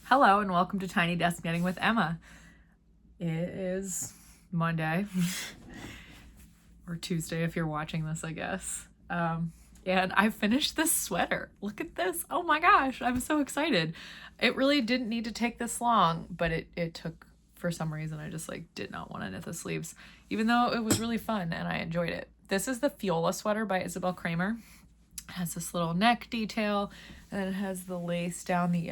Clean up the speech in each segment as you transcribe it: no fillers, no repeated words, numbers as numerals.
Hello and welcome to Tiny Desk Knitting with Emma. It is Monday or Tuesday if you're watching this, I guess. And I finished this sweater. Look at this. Oh my gosh, I'm so excited. It really didn't need to take this long, but it took, for some reason, I just did not want to knit the sleeves, even though it was really fun and I enjoyed it. This is the Fiola sweater by Isabel Kramer. It has this little neck detail and then it has the lace down the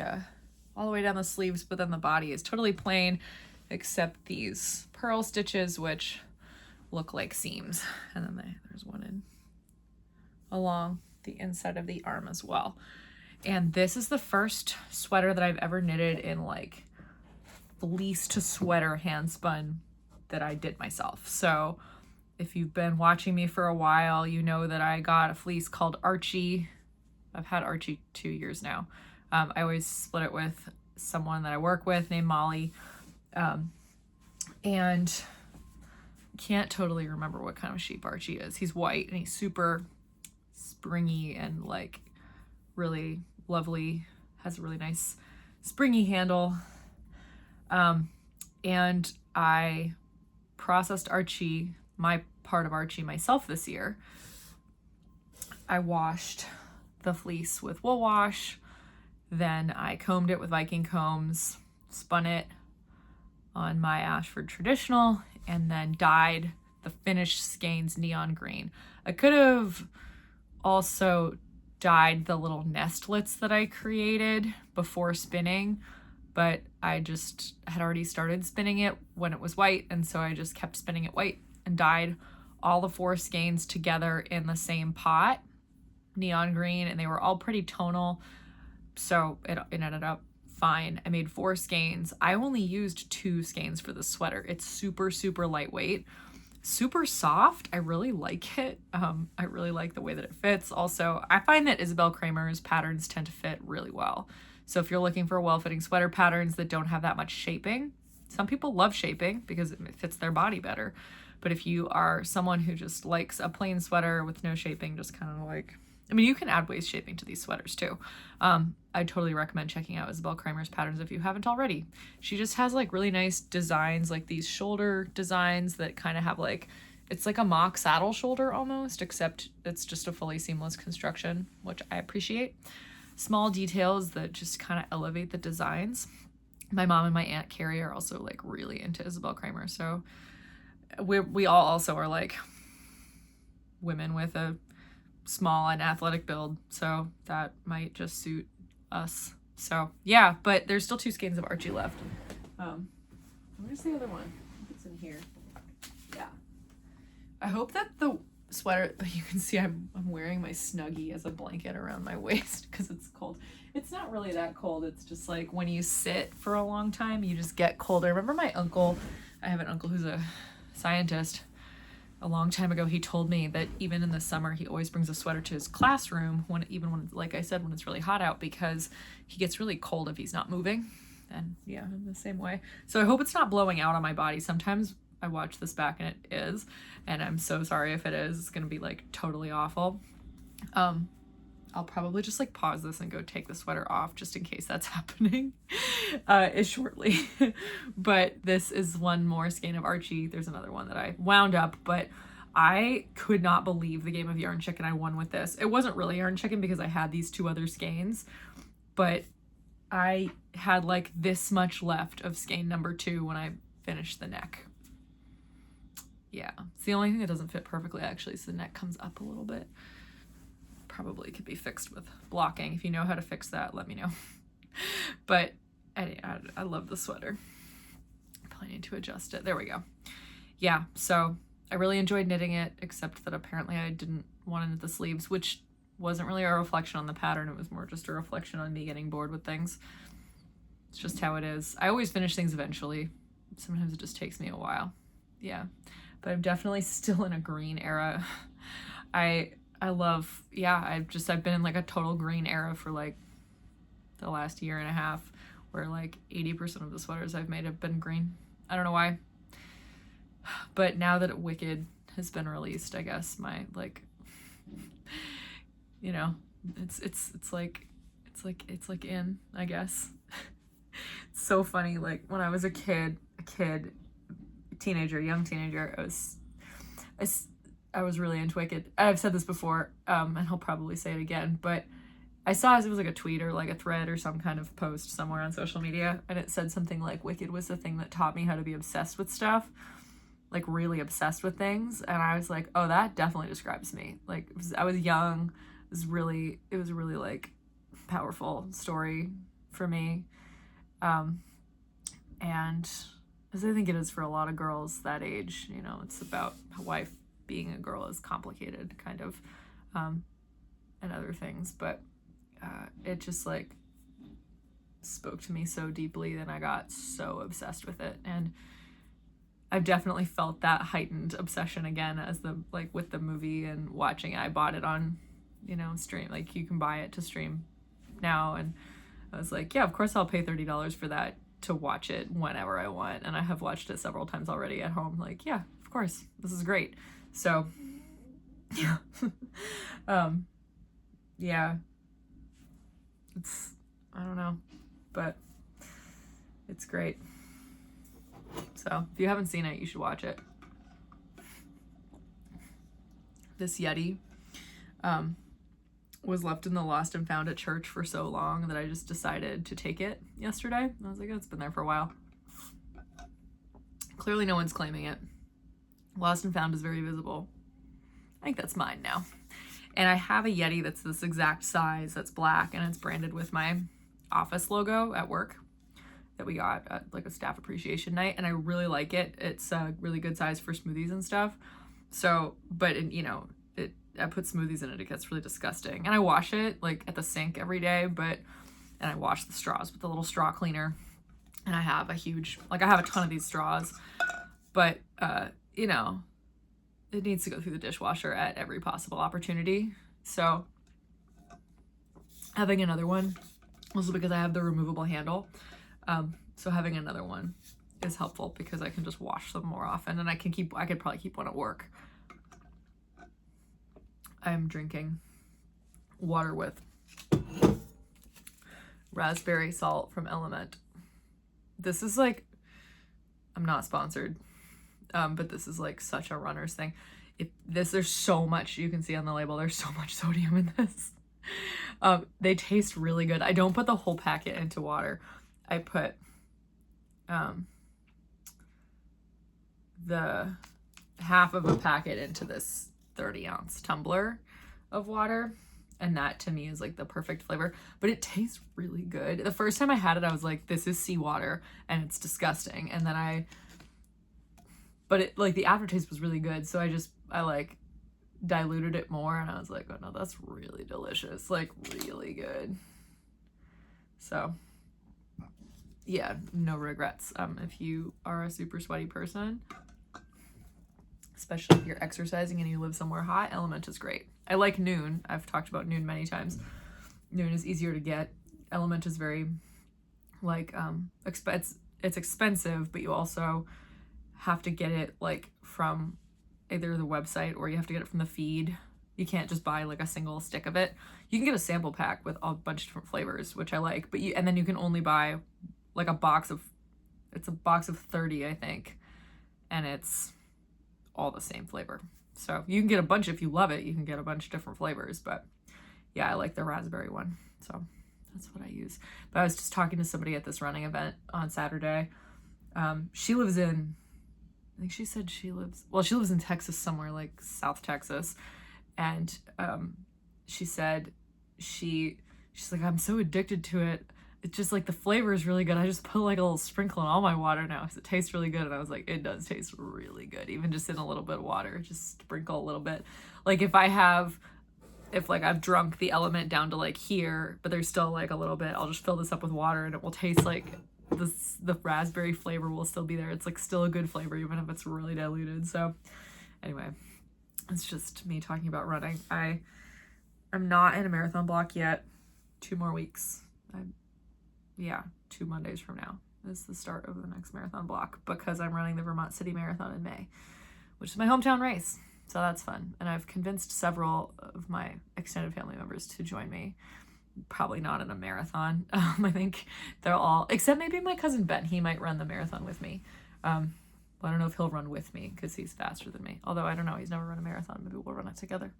all the way down the sleeves, but then the body is totally plain except these purl stitches, which look like seams. And then there's one in along the inside of the arm as well. And this is the first sweater that I've ever knitted in like fleece to sweater hand spun that I did myself. So if you've been watching me for a while, you know that I got a fleece called Archie. I've had Archie 2 years now. I always split it with someone that I work with named Molly. And can't totally remember what kind of sheep Archie is. He's white and he's super springy and like really lovely. Has a really nice springy handle. And I processed Archie, my part of Archie, myself this year. I washed the fleece with wool wash. Then I combed it with Viking combs, spun it on my Ashford Traditional, and then dyed the finished skeins neon green. I could have also dyed the little nestlets that I created before spinning, but I just had already started spinning it when it was white, and so I just kept spinning it white and dyed all the 4 skeins together in the same pot, neon green, and they were all pretty tonal. So it ended up fine. I made 4 skeins. I only used 2 skeins for the sweater. It's super, super lightweight, super soft. I really like it. I really like the way that it fits. Also, I find that Isabel Kramer's patterns tend to fit really well. So if you're looking for well-fitting sweater patterns that don't have that much shaping, some people love shaping because it fits their body better. But if you are someone who just likes a plain sweater with no shaping, just kind of like, I mean, you can add waist shaping to these sweaters too. I totally recommend checking out Isabel Kramer's patterns if you haven't already. She just has like really nice designs, like these shoulder designs that kind of have like, it's like a mock saddle shoulder almost, except it's just a fully seamless construction, which I appreciate. Small details that just kind of elevate the designs. My mom and my Aunt Carrie are also like really into Isabel Kramer. So we all also are like women with a small and athletic build, so that might just suit us. So yeah, but there's still 2 skeins of Archie left. Where's the other one? I think it's in here. Yeah. I hope that the sweater, you can see I'm wearing my Snuggie as a blanket around my waist because it's cold. It's not really that cold. It's just like when you sit for a long time, you just get cold. I remember my uncle, I have an uncle who's a scientist. A long time ago, he told me that even in the summer, he always brings a sweater to his classroom even when, like I said, when it's really hot out, because he gets really cold if he's not moving. And yeah, I'm the same way. So I hope it's not blowing out on my body. Sometimes I watch this back and it is, and I'm so sorry if it is. It's going to be like totally awful. I'll probably just like pause this and go take the sweater off just in case that's happening shortly. But this is one more skein of Archie. There's another one that I wound up, but I could not believe the game of Yarn Chicken I won with this. It wasn't really Yarn Chicken because I had these 2 other skeins, but I had like this much left of skein number 2 when I finished the neck. Yeah, it's the only thing that doesn't fit perfectly actually, so the neck comes up a little bit. Probably could be fixed with blocking. If you know how to fix that, let me know. But I love the sweater. Probably need to adjust it. There we go. Yeah, so I really enjoyed knitting it, except that apparently I didn't want to knit the sleeves, which wasn't really a reflection on the pattern. It was more just a reflection on me getting bored with things. It's just how it is. I always finish things eventually. Sometimes it just takes me a while. Yeah, but I'm definitely still in a green era. I love, yeah, I've been in like a total green era for like the last year and a half, where like 80% of the sweaters I've made have been green. I don't know why. But now that Wicked has been released, I guess my like, you know, it's like in, I guess. It's so funny. Like when I was a teenager, young teenager, I was really into Wicked. I've said this before, and I'll probably say it again, but I saw it was like a tweet or like a thread or some kind of post somewhere on social media, and it said something like Wicked was the thing that taught me how to be obsessed with stuff, like really obsessed with things. And I was like, oh, that definitely describes me. Like I was young. It was a really like powerful story for me. And as I think it is for a lot of girls that age, you know, it's about why being a girl is complicated kind of, and other things, but it just like spoke to me so deeply, and I got so obsessed with it. And I've definitely felt that heightened obsession again as with the movie and watching it. I bought it on, you know, stream, like you can buy it to stream now, and I was like, yeah, of course I'll pay $30 for that to watch it whenever I want. And I have watched it several times already at home. Like, yeah, of course, this is great. So yeah. Yeah, I don't know, but it's great. So if you haven't seen it, you should watch it. This Yeti was left in the lost and found at church for so long that I just decided to take it yesterday. I was like, oh, it's been there for a while. Clearly no one's claiming it. Lost and found is very visible. I think that's mine now. And I have a Yeti that's this exact size, that's black, and it's branded with my office logo at work that we got at like a staff appreciation night, and I really like it. It's a really good size for smoothies and stuff. So, but you know, I put smoothies in it, it gets really disgusting. And I wash it like at the sink every day, and I wash the straws with the little straw cleaner. And I have I have a ton of these straws, but you know, it needs to go through the dishwasher at every possible opportunity. So having another one, also because I have the removable handle, so having another one is helpful because I can just wash them more often, and I could probably keep one at work. I'm drinking water with raspberry salt from Element. This is like, I'm not sponsored, but this is like such a runner's thing. There's so much, you can see on the label, there's so much sodium in this. They taste really good. I don't put the whole packet into water. I put the half of a packet into this 30-ounce tumbler of water, and that to me is like the perfect flavor, but it tastes really good. The first time I had it, I was like, this is seawater and it's disgusting. And then but it like the aftertaste was really good, so I like diluted it more, and I was like, oh no, that's really delicious, like really good. So yeah, no regrets. If you are a super sweaty person, especially if you're exercising and you live somewhere hot, Element is great. I like Noon. I've talked about Noon many times. Noon is easier to get. Element is very like it's expensive, but you also have to get it like from either the website or you have to get it from the feed. You can't just buy like a single stick of it. You can get a sample pack with a bunch of different flavors, which I like, and then you can only buy like a box of 30, I think, and it's all the same flavor. So you can get a bunch if you love it. You can get a bunch of different flavors, but yeah, I like the raspberry one. So that's what I use. But I was just talking to somebody at this running event on Saturday. She lives in, I think she said she lives in Texas somewhere, like South Texas. And she said she's like, I'm so addicted to it. It's just like the flavor is really good. I just put like a little sprinkle in all my water now because it tastes really good. And I was like, it does taste really good, even just in a little bit of water. Just sprinkle a little bit. Like if I've drunk the Element down to like here, but there's still like a little bit, I'll just fill this up with water and it will taste like the raspberry flavor will still be there. It's like still a good flavor even if it's really diluted. So anyway, it's just me talking about running. I'm not in a marathon block yet. 2 more weeks. 2 Mondays from now is the start of the next marathon block because I'm running the Vermont City Marathon in May, which is my hometown race. So that's fun. And I've convinced several of my extended family members to join me. probably not in a marathon. I think they're all, except maybe my cousin Ben, he might run the marathon with me. Well, I don't know if he'll run with me because he's faster than me. Although I don't know, he's never run a marathon. Maybe we'll run it together.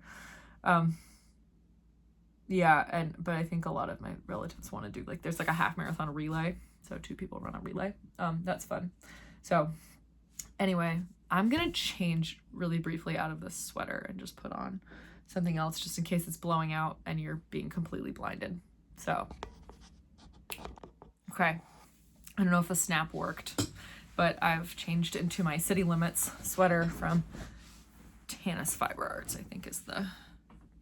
Yeah, but I think a lot of my relatives want to do, like, there's like a half marathon relay. So 2 people run a relay. That's fun. So anyway, I'm going to change really briefly out of this sweater and just put on something else just in case it's blowing out and you're being completely blinded. So, okay. I don't know if the snap worked, but I've changed into my City Limits sweater from Tanis Fiber Arts, I think is the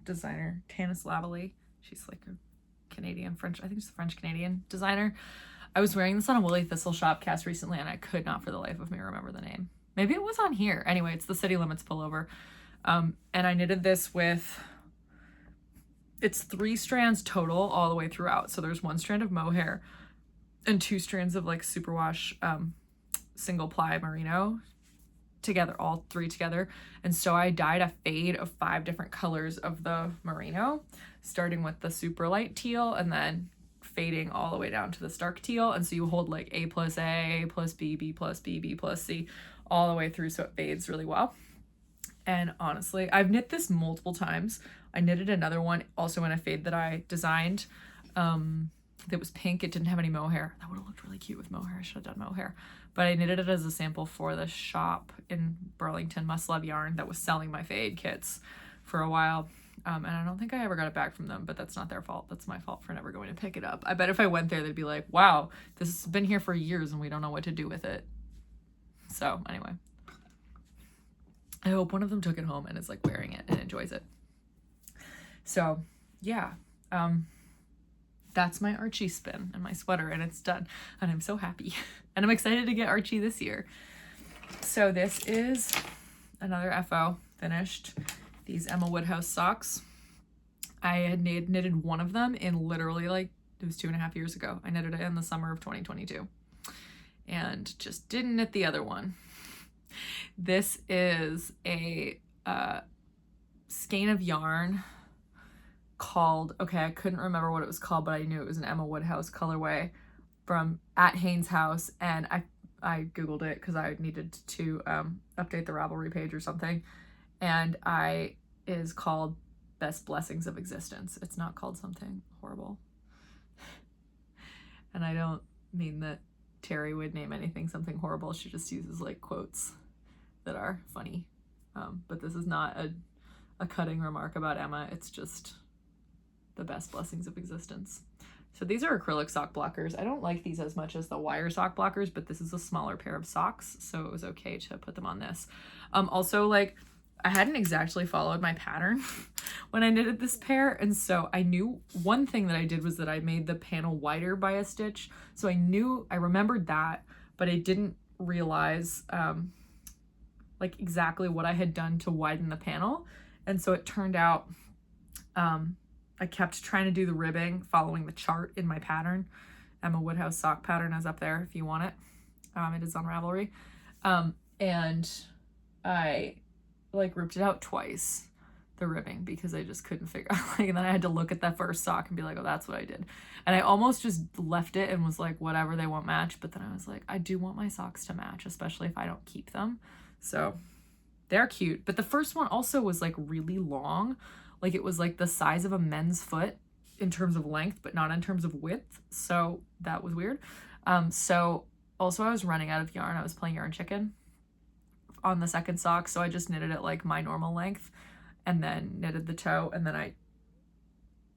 designer. Tanis Lavalley. She's like a Canadian, French, I think she's a French-Canadian designer. I was wearing this on a Willie Thistle shopcast recently and I could not for the life of me remember the name. Maybe it was on here. Anyway, it's the City Limits pullover. And I knitted this with, it's 3 strands total all the way throughout. So there's 1 strand of mohair and 2 strands of like superwash single ply merino together, all 3 together. And so I dyed a fade of 5 different colors of the merino, starting with the super light teal and then fading all the way down to the stark teal. And so you hold like A plus A, A plus B, B plus B, B plus C all the way through so it fades really well. And honestly, I've knit this multiple times. I knitted another one also in a fade that I designed that was pink. It didn't have any mohair. That would have looked really cute with mohair. I should have done mohair. But I knitted it as a sample for the shop in Burlington, Must Love Yarn, that was selling my fade kits for a while. And I don't think I ever got it back from them, but that's not their fault. That's my fault for never going to pick it up. I bet if I went there, they'd be like, wow, this has been here for years and we don't know what to do with it. So anyway, I hope one of them took it home and is like wearing it and enjoys it. So yeah, that's my Archie spin and my sweater, and it's done. And I'm so happy. And I'm excited to get Archie this year. So this is another FO finished. These Emma Woodhouse socks. I had knitted one of them in literally like, it was 2.5 years ago. I knitted it in the summer of 2022 and just didn't knit the other one. This is a skein of yarn called, okay, I couldn't remember what it was called, but I knew it was an Emma Woodhouse colorway from at Haynes House. And I Googled it because I needed to update the Ravelry page or something. And is called Best Blessings of Existence. It's not called something horrible. And I don't mean that Terry would name anything something horrible. She just uses like quotes that are funny. But this is not a cutting remark about Emma. It's just the best blessings of existence. So these are acrylic sock blockers. I don't like these as much as the wire sock blockers, but this is a smaller pair of socks, so it was okay to put them on this. Also, like, I hadn't exactly followed my pattern when I knitted this pair, and so I knew one thing that I did was that I made the panel wider by a stitch. So I remembered that, but I didn't realize like exactly what I had done to widen the panel. And so it turned out I kept trying to do the ribbing following the chart in my pattern. Emma Woodhouse sock pattern is up there if you want it. It is on Ravelry. And I like ripped it out twice, the ribbing, because I just couldn't figure out, like, and then I had to look at that first sock and be like, oh, that's what I did. And I almost just left it and was like, whatever, they won't match. But then I was like, I do want my socks to match, especially if I don't keep them. So they're cute. But the first one also was like really long. Like it was like the size of a men's foot in terms of length, but not in terms of width. So that was weird. So also I was running out of yarn. I was playing Yarn Chicken on the second sock. So I just knitted it like my normal length and then knitted the toe. And then I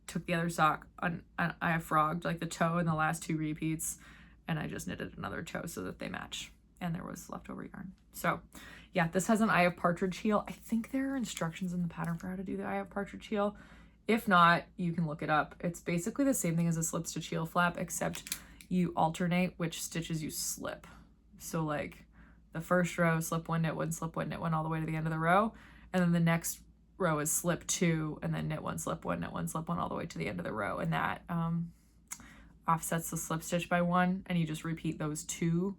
took the other sock and I frogged like the toe in the last 2 repeats. And I just knitted another toe so that they match. And there was leftover yarn. So yeah, this has an Eye of Partridge heel. I think there are instructions in the pattern for how to do the Eye of Partridge heel. If not, you can look it up. It's basically the same thing as a slip stitch heel flap, except you alternate which stitches you slip. So like the first row, slip 1, knit 1, slip 1, knit 1 all the way to the end of the row. And then the next row is slip 2 and then knit 1, slip 1, knit 1, slip 1 all the way to the end of the row. And that offsets the slip stitch by 1. And you just repeat those 2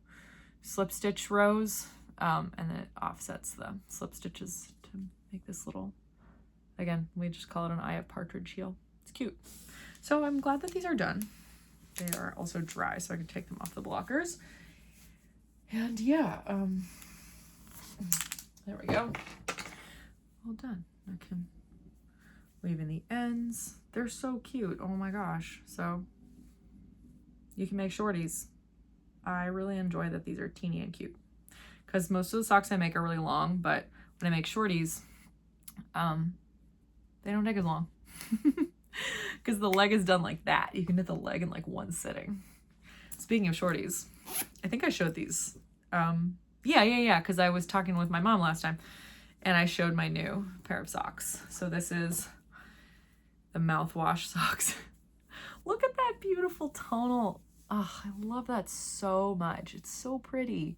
slip stitch rows. And then it offsets the slip stitches to make this little, again, we just call it an Eye of Partridge heel. It's cute. So I'm glad that these are done. They are also dry, so I can take them off the blockers. And yeah, there we go. All done. I can leave in the ends. They're so cute. Oh my gosh. So you can make shorties. I really enjoy that these are teeny and cute, because most of the socks I make are really long, but when I make shorties, they don't take as long because the leg is done like that. You can knit the leg in like one sitting. Speaking of shorties, I think I showed these. Yeah, because I was talking with my mom last time and I showed my new pair of socks. So this is the mouthwash socks. Look at that beautiful tonal. Oh, I love that so much. It's so pretty.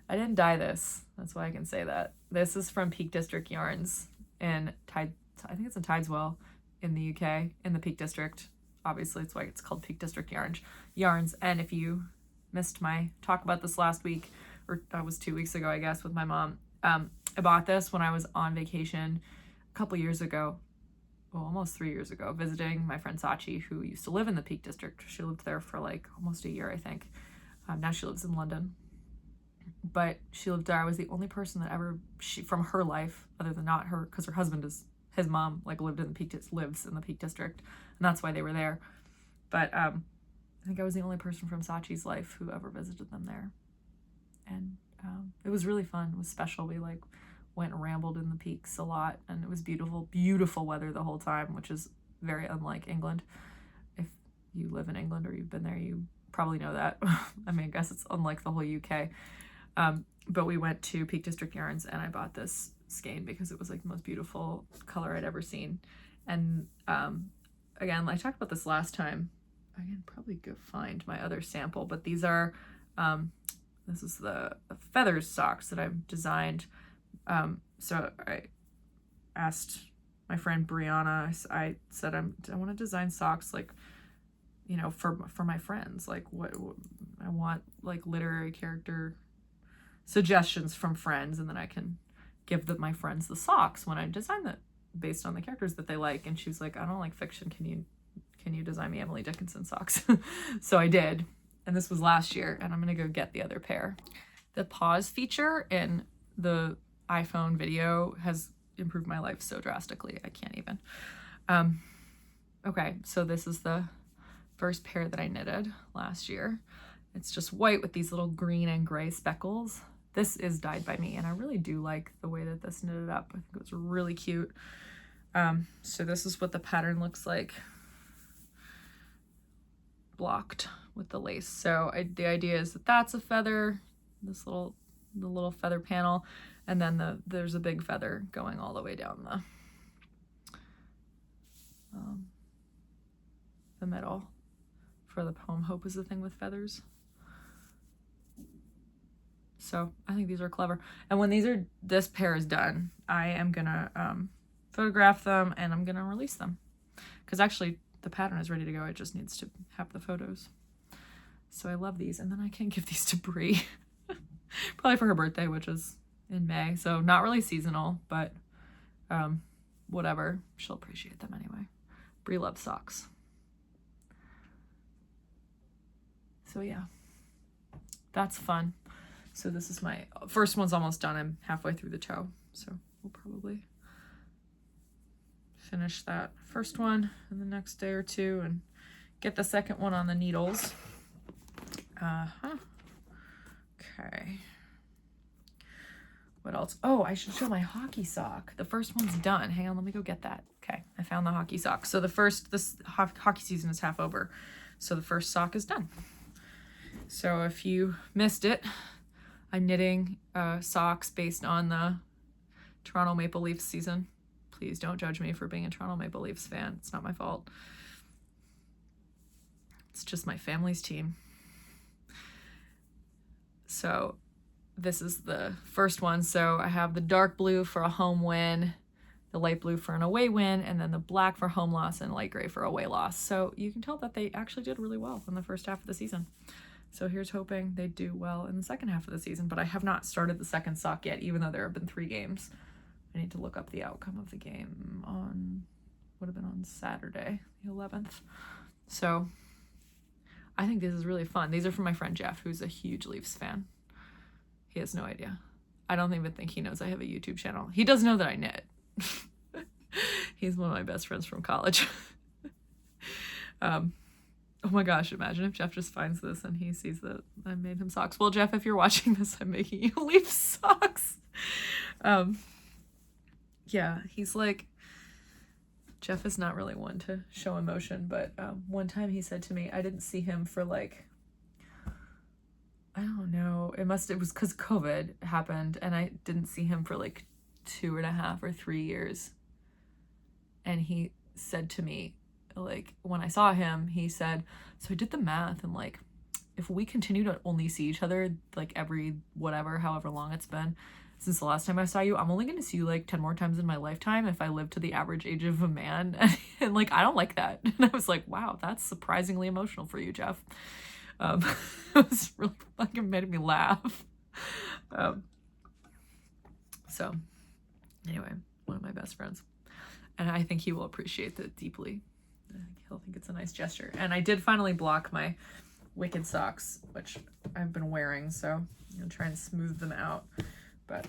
I didn't dye this. That's why I can say that. This is from Peak District Yarns in I think it's in Tideswell in the UK, in the Peak District. Obviously, it's why it's called Peak District Yarns. And if you missed my talk about this last week, or that was 2 weeks ago, I guess, with my mom, I bought this when I was on vacation a couple years ago. Well, almost 3 years ago, visiting my friend Sachi, who used to live in the Peak District. She lived there for like almost a year, I think. Now she lives in London. But she lived there. I was the only person that ever, from her life, other than not her, because her husband is, his mom like lives in the Peak District, and that's why they were there. But I think I was the only person from Sachi's life who ever visited them there. And it was really fun. It was special. We like went and rambled in the peaks a lot, and it was beautiful, beautiful weather the whole time, which is very unlike England. If you live in England or you've been there, you probably know that. I mean, I guess it's unlike the whole UK. But we went to Peak District Yarns and I bought this skein because it was like the most beautiful color I'd ever seen. And again, I talked about this last time. I can probably go find my other sample, but these are this is the feathers socks that I've designed. So I asked my friend Brianna, I said, I want to design socks like, you know, for my friends. Like what I want, like literary character suggestions from friends, and then I can give my friends the socks when I design that based on the characters that they like. And she was like, I don't like fiction. Can you design me Emily Dickinson socks? So I did. And this was last year, and I'm going to go get the other pair. The pause feature in the iPhone video has improved my life so drastically. I can't even. Okay, so this is the first pair that I knitted last year. It's just white with these little green and gray speckles. This is dyed by me, and I really do like the way that this knitted up. I think it was really cute. So this is what the pattern looks like blocked with the lace. So the idea is that that's a feather, the little feather panel, and then there's a big feather going all the way down the middle for the poem. Hope is the thing with feathers. So I think these are clever. And when this pair is done, I am gonna photograph them and I'm gonna release them, because actually the pattern is ready to go. It just needs to have the photos. So I love these, and then I can give these to Brie probably for her birthday, which is in May. So not really seasonal, but whatever, she'll appreciate them anyway. Brie loves socks. So yeah, that's fun. So this is my first one's almost done. I'm halfway through the toe, so we'll probably finish that first one in the next day or two and get the second one on the needles. Okay. What else? Oh, I should show my hockey sock. The first one's done. Hang on, let me go get that. Okay, I found the hockey sock. So this hockey season is half over. So the first sock is done. So if you missed it, I'm knitting socks based on the Toronto Maple Leafs season. Please don't judge me for being a Toronto Maple Leafs fan. It's not my fault. It's just my family's team. So this is the first one. So I have the dark blue for a home win, the light blue for an away win, and then the black for home loss and light gray for away loss. So you can tell that they actually did really well in the first half of the season. So here's hoping they do well in the second half of the season, but I have not started the second sock yet, even though there have been 3 games. I need to look up the outcome of the game on would have been on Saturday, the 11th. So I think this is really fun. These are from my friend Jeff, who's a huge Leafs fan. He has no idea. I don't even think he knows I have a YouTube channel. He does know that I knit. He's one of my best friends from college. Oh my gosh, imagine if Jeff just finds this and he sees that I made him socks. Well, Jeff, if you're watching this, I'm making you Leaf socks. Yeah, he's like, Jeff is not really one to show emotion, but one time he said to me, I didn't see him for like, I don't know, it was because COVID happened and I didn't see him for like 2.5 or 3 years. And he said to me, like, when I saw him, he said, so I did the math and like, if we continue to only see each other like every whatever, however long it's been since the last time I saw you, I'm only going to see you like 10 more times in my lifetime if I live to the average age of a man. And like, I don't like that. And I was like, wow, that's surprisingly emotional for you, Jeff. It was really like, it made me laugh. So anyway, one of my best friends. And I think he will appreciate that deeply. I think he'll think it's a nice gesture. And I did finally block my Wicked socks, which I've been wearing, so I'm gonna try and smooth them out. But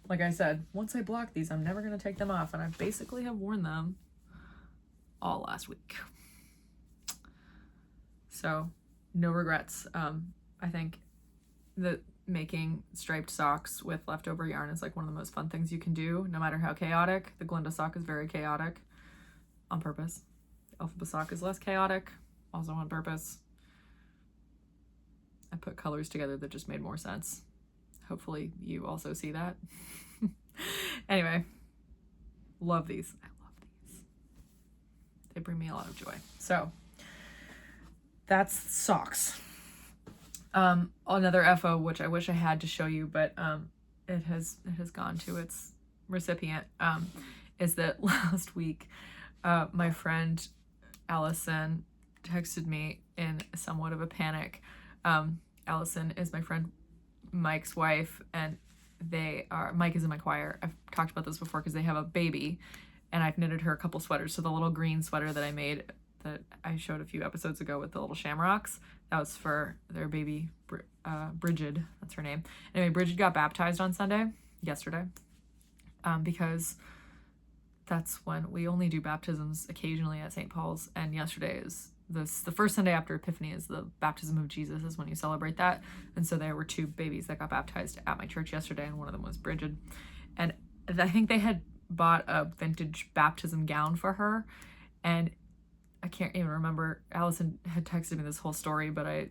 like I said, once I block these, I'm never gonna take them off, and I basically have worn them all last week. So no regrets. I think that making striped socks with leftover yarn is like one of the most fun things you can do, no matter how chaotic. The Glinda sock is very chaotic on purpose. The Elphaba sock is less chaotic, also on purpose. I put colors together that just made more sense. Hopefully you also see that. Anyway, love these. I love these. They bring me a lot of joy. So that's socks. Another FO, which I wish I had to show you, but it has gone to its recipient, is that last week my friend Allison texted me in somewhat of a panic. Allison is my friend Mike's wife, and Mike is in my choir. I've talked about this before because they have a baby, and I've knitted her a couple sweaters. So the little green sweater that I made that I showed a few episodes ago with the little shamrocks, that was for their baby, Bridget, that's her name. Anyway, Bridget got baptized on yesterday, because that's when we only do baptisms occasionally at St. Paul's, and yesterday is the first Sunday after Epiphany is the baptism of Jesus, is when you celebrate that. And so there were 2 babies that got baptized at my church yesterday, and one of them was Bridget. And I think they had bought a vintage baptism gown for her, and I can't even remember. Allison had texted me this whole story, but I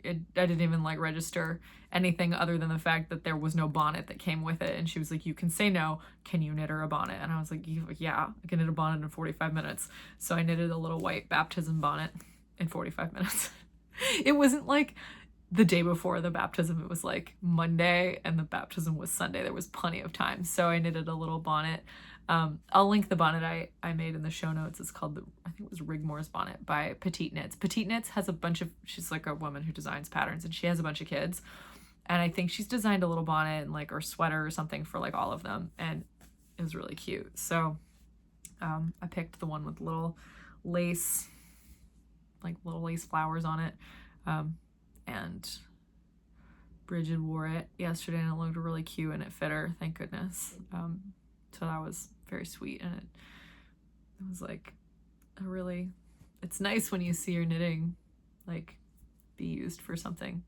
didn't even like register anything other than the fact that there was no bonnet that came with it. And she was like, you can say no. Can you knit her a bonnet? And I was like, yeah, I can knit a bonnet in 45 minutes. So I knitted a little white baptism bonnet in 45 minutes. It wasn't like the day before the baptism. It was like Monday and the baptism was Sunday. There was plenty of time. So I knitted a little bonnet. I'll link the bonnet I made in the show notes. It's called I think it was Rigmore's bonnet by Petite Knits. Petite Knits has a bunch of, she's like a woman who designs patterns, and she has a bunch of kids. And I think she's designed a little bonnet and like, or sweater or something for like all of them. And it was really cute. So, I picked the one with little lace flowers on it. And Bridget wore it yesterday and it looked really cute and it fit her, thank goodness. So that was very sweet, and it was like it's nice when you see your knitting like be used for something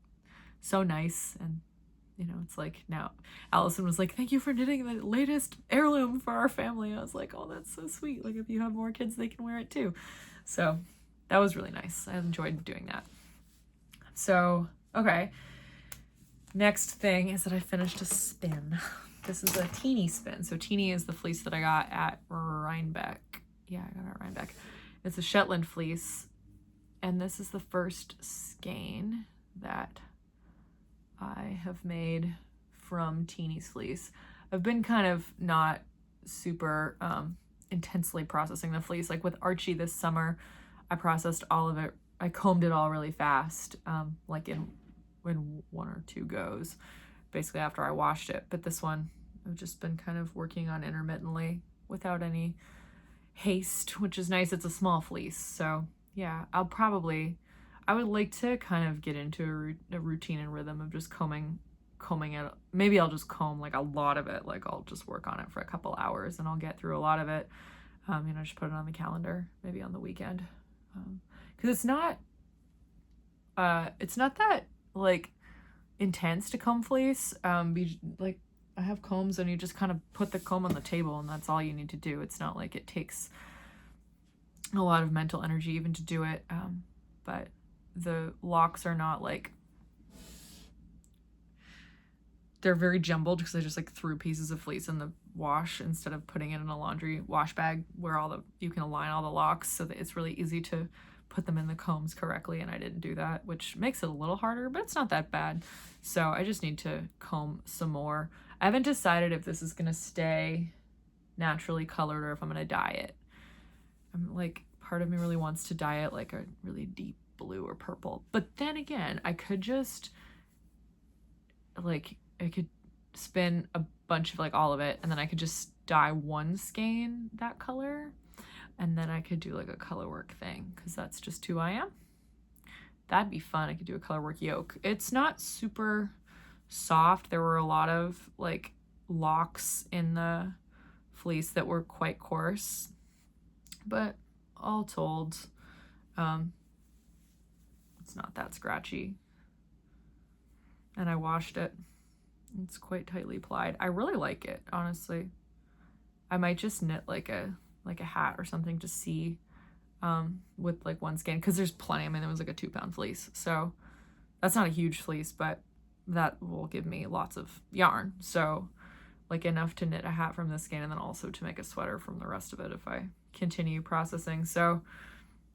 so nice. And you know, it's like, now Allison was like, thank you for knitting the latest heirloom for our family. I was like, oh, that's so sweet. Like, if you have more kids, they can wear it too. So that was really nice. I enjoyed doing that. So, okay. Next thing is that I finished a spin. This is a Teeny spin. So Teeny is the fleece that I got at Rhinebeck. Yeah, I got it at Rhinebeck. It's a Shetland fleece. And this is the first skein that I have made from Teeny's fleece. I've been kind of not super intensely processing the fleece. Like with Archie this summer, I processed all of it. I combed it all really fast, like in 1 or 2 goes, basically after I washed it. But this one I've just been kind of working on intermittently without any haste, which is nice. It's a small fleece. So yeah, I would like to kind of get into a routine and rhythm of just combing it. Maybe I'll just comb like a lot of it. Like I'll just work on it for a couple hours and I'll get through a lot of it. Just put it on the calendar, maybe on the weekend. Cause it's not that like intense to comb fleece. Like I have combs and you just kind of put the comb on the table and that's all you need to do. It's not like it takes a lot of mental energy even to do it. But the locks are not like, they're very jumbled because I just like threw pieces of fleece in the wash instead of putting it in a laundry wash bag where you can align all the locks so that it's really easy to put them in the combs correctly, and I didn't do that, which makes it a little harder, but it's not that bad. So I just need to comb some more. I haven't decided if this is gonna stay naturally colored or if I'm gonna dye it. I'm like, part of me really wants to dye it like a really deep blue or purple, but then again, I could just like, I could spin a bunch of like all of it and then I could just dye one skein that color, and then I could do like a color work thing because that's just who I am. That'd be fun. I could do a color work yoke. It's not super soft. There were a lot of like locks in the fleece that were quite coarse, but all told, it's not that scratchy. And I washed it. It's quite tightly plied. I really like it, honestly. I might just knit like a hat or something to see with like one skein, because there's plenty. I mean, it was like a 2-pound fleece, so that's not a huge fleece, but that will give me lots of yarn, so like enough to knit a hat from this skein and then also to make a sweater from the rest of it if I continue processing. So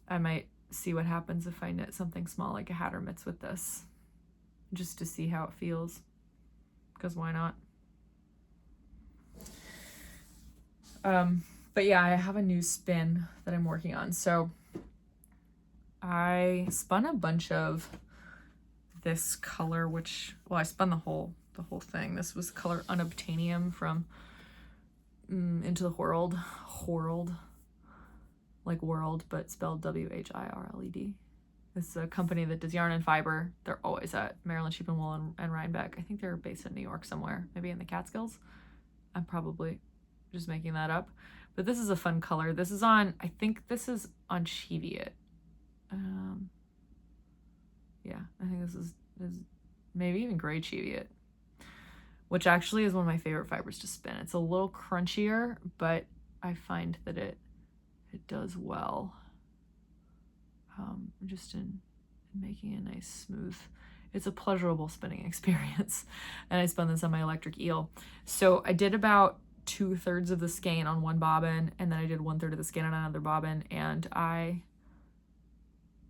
I might see what happens if I knit something small like a hat or mitts with this, just to see how it feels, because why not? But yeah, I have a new spin that I'm working on. So I spun a bunch of this color, which, well, I spun the whole thing. This was color Unobtainium from Into the World, like world, but spelled WHIRLED. It's a company that does yarn and fiber. They're always at Maryland Sheep and Wool and Rhinebeck. I think they're based in New York somewhere, maybe in the Catskills. I'm probably just making that up. But this is a fun color. This is on, I think this is on Cheviot. Yeah, I think this is maybe even gray Cheviot, which actually is one of my favorite fibers to spin. It's a little crunchier, but I find that it does well. Just in making a nice smooth, it's a pleasurable spinning experience. And I spun this on my electric eel. So I did about 2/3 of the skein on one bobbin, and then I did 1/3 of the skein on another bobbin, and I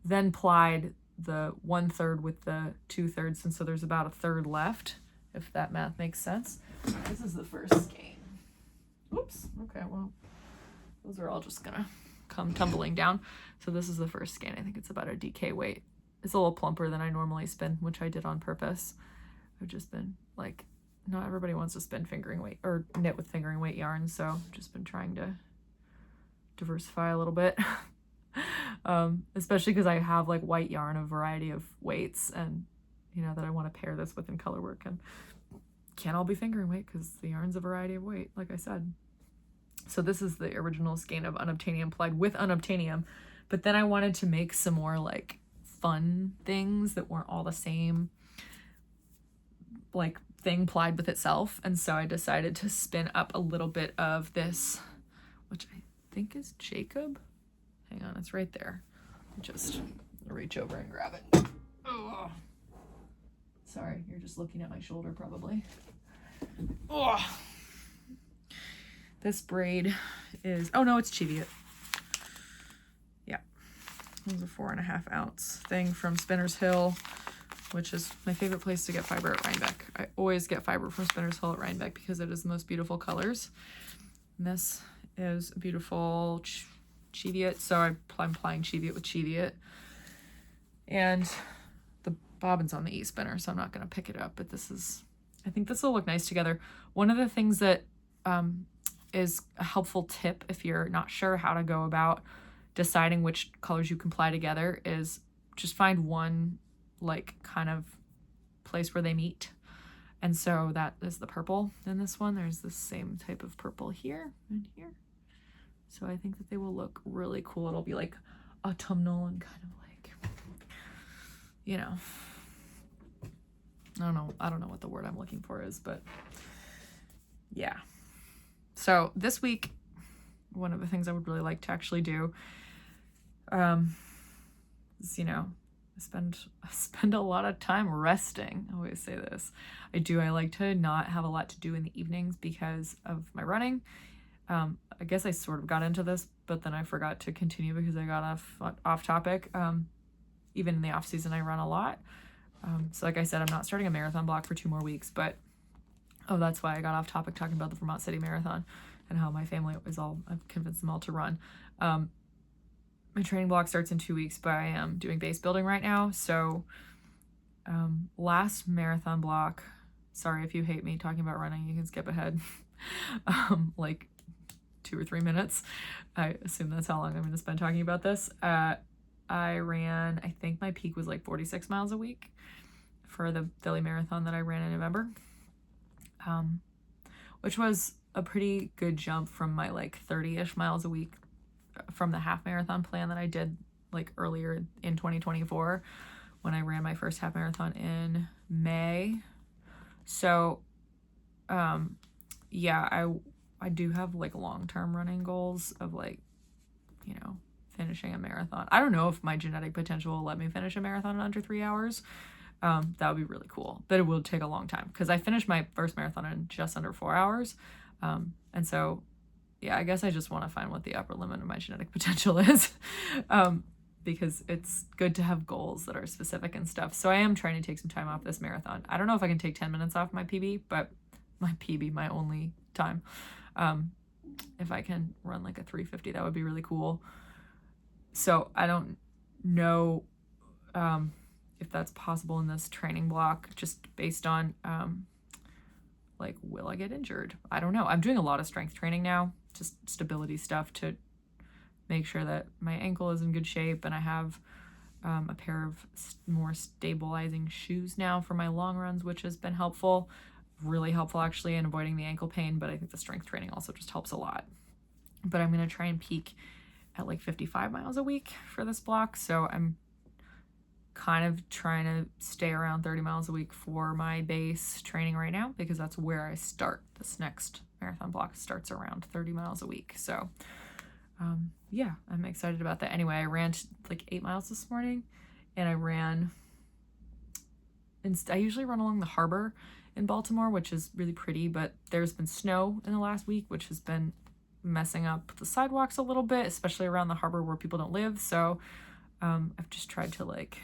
then plied the 1/3 with the 2/3, and so there's about a third left, if that math makes sense. This is the first skein. Oops. Okay, well, those are all just gonna come tumbling down. So this is the first skein. I think it's about a DK weight. It's a little plumper than I normally spin, which I did on purpose. I've just been like, not everybody wants to spin fingering weight or knit with fingering weight yarn, so I've just been trying to diversify a little bit. Especially because I have like white yarn, a variety of weights, and you know that I want to pair this with in color work, and can't all be fingering weight because the yarn's a variety of weight, like I said. So this is the original skein of Unobtainium plied with Unobtainium, but then I wanted to make some more like fun things that weren't all the same like thing plied with itself, and so I decided to spin up a little bit of this, which I think is Jacob. Hang on, it's right there. Just reach over and grab it. Oh, sorry, you're just looking at my shoulder probably. Oh, this braid is, oh no, it's Cheviot. Yeah, it was a 4.5 ounce thing from Spinner's Hill, which is my favorite place to get fiber at Rhinebeck. I always get fiber from Spinner's Hill at Rhinebeck because it is the most beautiful colors. And this is a beautiful Cheviot, so I'm plying Cheviot with Cheviot. And the bobbin's on the e-spinner, so I'm not going to pick it up, but this is, I think this will look nice together. One of the things that is a helpful tip if you're not sure how to go about deciding which colors you can apply together, is just find one like kind of place where they meet. And so that is the purple in this one. There's the same type of purple here and here. So I think that they will look really cool. It'll be like autumnal and kind of like, you know, I don't know what the word I'm looking for is, but yeah. So this week, one of the things I would really like to actually do is, you know, I spend a lot of time resting. I always say this. I like to not have a lot to do in the evenings because of my running. I guess I sort of got into this, but then I forgot to continue because I got off topic. Even in the off season, I run a lot. So like I said, I'm not starting a marathon block for 2 more weeks, but that's why I got off topic talking about the Vermont City Marathon and how my family I've convinced them all to run. My training block starts in 2 weeks, but I am doing base building right now. So last marathon block, sorry if you hate me talking about running, you can skip ahead like 2 or 3 minutes. I assume that's how long I'm going to spend talking about this. I ran, I think my peak was like 46 miles a week for the Philly Marathon that I ran in November, which was a pretty good jump from my like 30-ish miles a week from the half marathon plan that I did like earlier in 2024 when I ran my first half marathon in May. So, yeah, I do have like long-term running goals of like, you know, finishing a marathon. I don't know if my genetic potential will let me finish a marathon in under 3 hours. That would be really cool, but it will take a long time because I finished my first marathon in just under 4 hours. And so, yeah, I guess I just want to find what the upper limit of my genetic potential is, because it's good to have goals that are specific and stuff. So I am trying to take some time off this marathon. I don't know if I can take 10 minutes off my PB, but my only time. If I can run like a 3:50, that would be really cool. So I don't know if that's possible in this training block, just based on like, will I get injured? I don't know. I'm doing a lot of strength training now, just stability stuff to make sure that my ankle is in good shape, and I have a pair of more stabilizing shoes now for my long runs, which has been helpful, really helpful actually in avoiding the ankle pain, but I think the strength training also just helps a lot. But I'm going to try and peak at like 55 miles a week for this block, so I'm kind of trying to stay around 30 miles a week for my base training right now, because that's where I start. This next marathon block starts around 30 miles a week. So yeah, I'm excited about that. Anyway, I ran like 8 miles this morning, and I usually run along the harbor in Baltimore, which is really pretty, but there's been snow in the last week, which has been messing up the sidewalks a little bit, especially around the harbor where people don't live. So I've just tried to like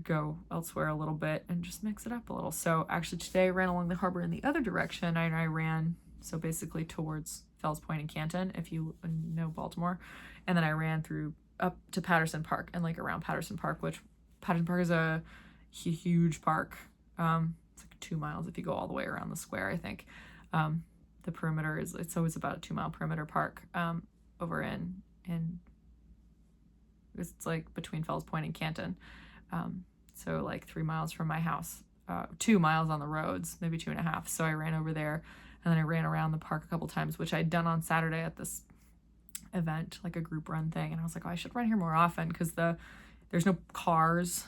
go elsewhere a little bit and just mix it up a little. So actually today I ran along the harbor in the other direction, and I ran so basically towards Fells Point and Canton, if you know Baltimore, and then I ran through up to Patterson Park and like around Patterson Park, which Patterson Park is a huge park. It's like 2 miles if you go all the way around the square, I think. The perimeter it's always about a 2-mile perimeter park over in it's like between Fells Point and Canton. So like 3 miles from my house, 2 miles on the roads, maybe 2.5. So I ran over there, and then I ran around the park a couple times, which I'd done on Saturday at this event, like a group run thing. And I was like, oh, I should run here more often, because there's no cars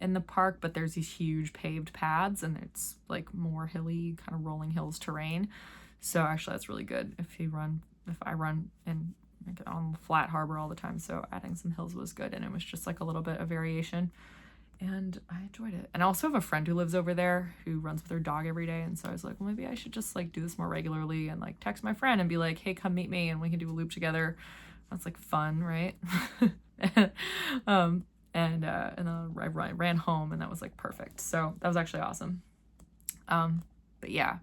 in the park, but there's these huge paved paths, and it's like more hilly, kind of rolling hills terrain. So actually that's really good if I run in on flat harbor all the time. So adding some hills was good, and it was just like a little bit of variation, and I enjoyed it. And I also have a friend who lives over there who runs with her dog every day, and so I was like, well, maybe I should just like do this more regularly and like text my friend and be like, hey, come meet me and we can do a loop together. That's like fun, right? And then I ran home, and that was like perfect. So that was actually awesome. But yeah,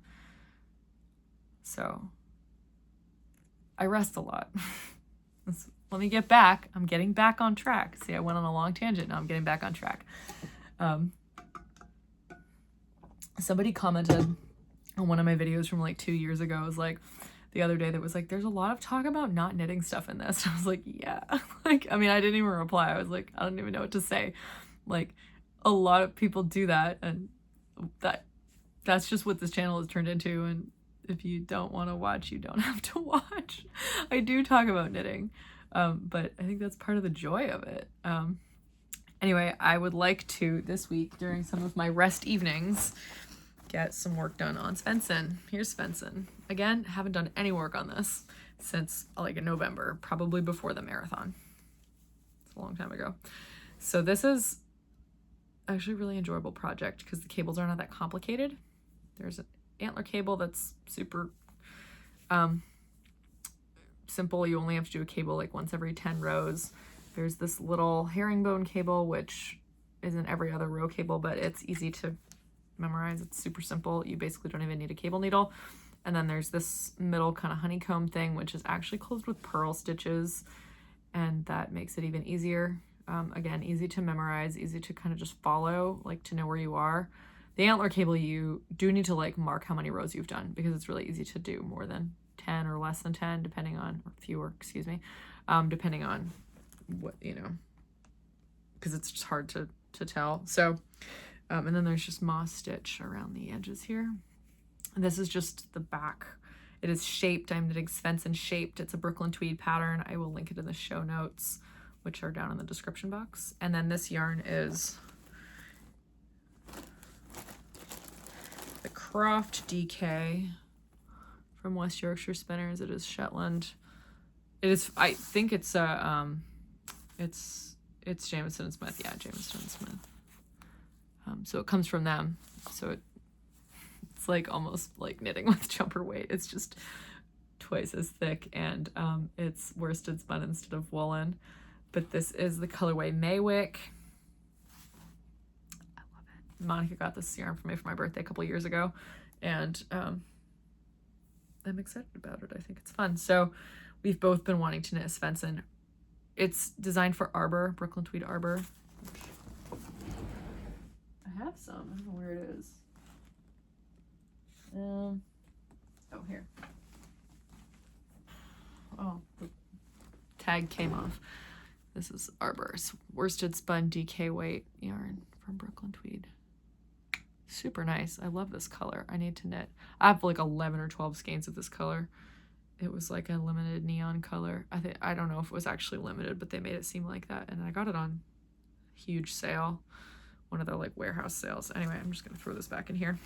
so I rest a lot. Let me get back. I'm getting back on track. See, I went on a long tangent. Now I'm getting back on track. Somebody commented on one of my videos from like 2 years ago, was like the other day that was like, there's a lot of talk about not knitting stuff in this. I was like, yeah. Like, I mean, I didn't even reply. I was like, I don't even know what to say. Like, a lot of people do that, and that's just what this channel has turned into. And if you don't want to watch, you don't have to watch. I do talk about knitting, but I think that's part of the joy of it. Anyway, I would like to, this week, during some of my rest evenings, get some work done on Fenson. Here's Fenson. Again, haven't done any work on this since like in November, probably before the marathon. It's a long time ago. So this is actually a really enjoyable project because the cables are not that complicated. There's an antler cable that's super simple. You only have to do a cable like once every 10 rows. There's this little herringbone cable, which isn't every other row cable, but it's easy to memorize. It's super simple. You basically don't even need a cable needle. And then there's this middle kind of honeycomb thing, which is actually closed with purl stitches, and that makes it even easier. Again, easy to memorize, easy to kind of just follow, like to know where you are. The antler cable, you do need to like mark how many rows you've done, because it's really easy to do more than 10 or less than 10, depending on, or fewer, excuse me, depending on what, you know, because it's just hard to tell. So, and then there's just moss stitch around the edges here. And this is just the back. It is shaped. I'm knitting Fenson shaped. It's a Brooklyn tweed pattern. I will link it in the show notes, which are down in the description box. And then this yarn is the Croft DK from West Yorkshire Spinners. It is Shetland. It is, I think it's it's Jamieson and Smith. Yeah, Jamieson and Smith. So it comes from them. So it's like almost like knitting with jumper weight. It's just twice as thick, and it's worsted spun instead of woolen. But this is the colorway Maywick. I love it. Monica got this yarn for me for my birthday a couple years ago, and I'm excited about it. I think it's fun. So we've both been wanting to knit a Fenson. It's designed for arbor, Brooklyn tweed arbor. I have some. I don't know where it is. Oh, here. Oh, the tag came off. This is Arbor's worsted spun DK weight yarn from Brooklyn tweed. Super nice. I love this color. I need to knit. I have like 11 or 12 skeins of this color. It was like a limited neon color. I don't know if it was actually limited, but they made it seem like that. And I got it on huge sale, one of their like warehouse sales. Anyway, I'm just gonna throw this back in here.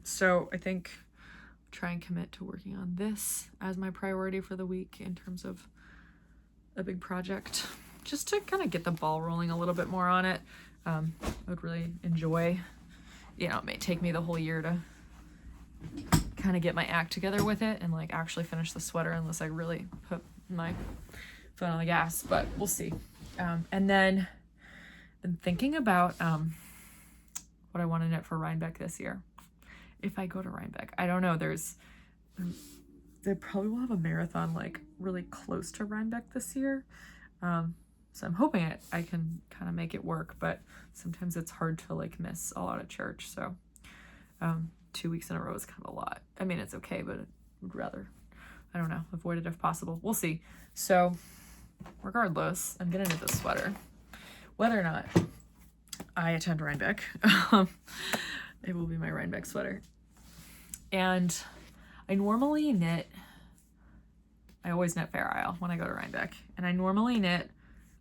So I think I'll try and commit to working on this as my priority for the week in terms of a big project, just to kind of get the ball rolling a little bit more on it. I would really enjoy, you know, it may take me the whole year to kind of get my act together with it and like actually finish the sweater, unless I really put my foot on the gas, but we'll see. And then been thinking about what I want to knit for Rhinebeck this year. If I go to Rhinebeck, I don't know, they probably will have a marathon like really close to Rhinebeck this year. So I'm hoping I can kind of make it work, but sometimes it's hard to like miss a lot of church. So 2 weeks in a row is kind of a lot. I mean, it's okay, but I would rather, I don't know, avoid it if possible. We'll see. So regardless, I'm gonna knit this sweater. Whether or not I attend Rhinebeck, it will be my Rhinebeck sweater. And I normally knit, I always knit Fair Isle when I go to Rhinebeck. And I normally knit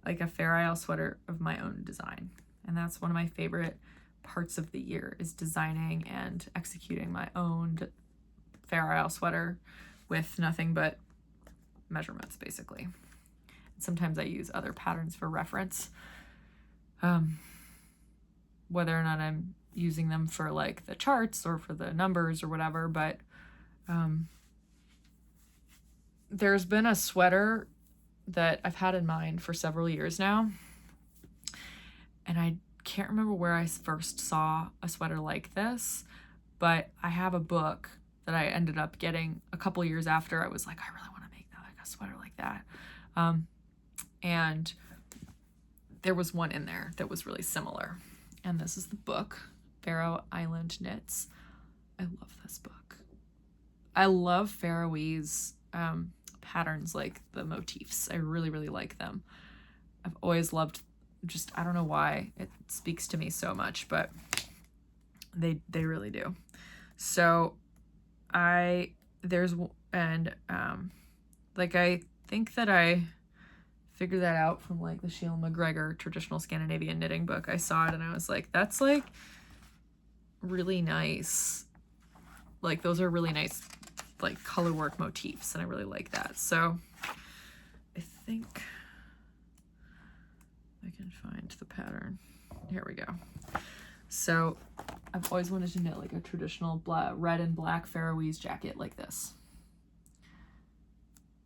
like a Fair Isle sweater of my own design. And that's one of my favorite parts of the year, is designing and executing my own Fair Isle sweater with nothing but measurements, basically. Sometimes I use other patterns for reference, whether or not I'm using them for like the charts or for the numbers or whatever. But there's been a sweater that I've had in mind for several years now, and I can't remember where I first saw a sweater like this, but I have a book that I ended up getting a couple years after. I was like, I really want to make that, like a sweater like that. And there was one in there that was really similar. And this is the book, Faroe Island Knits. I love this book. I love Faroese patterns, like the motifs. I really, really like them. I've always loved, just, I don't know why it speaks to me so much, but they really do. So I think that I figured that out from like the Sheila McGregor traditional Scandinavian knitting book. I saw it and I was like, that's like really nice. Like those are really nice like color work motifs, and I really like that. So I think I can find the pattern. Here we go. So I've always wanted to knit like a traditional red and black Faroese jacket like this,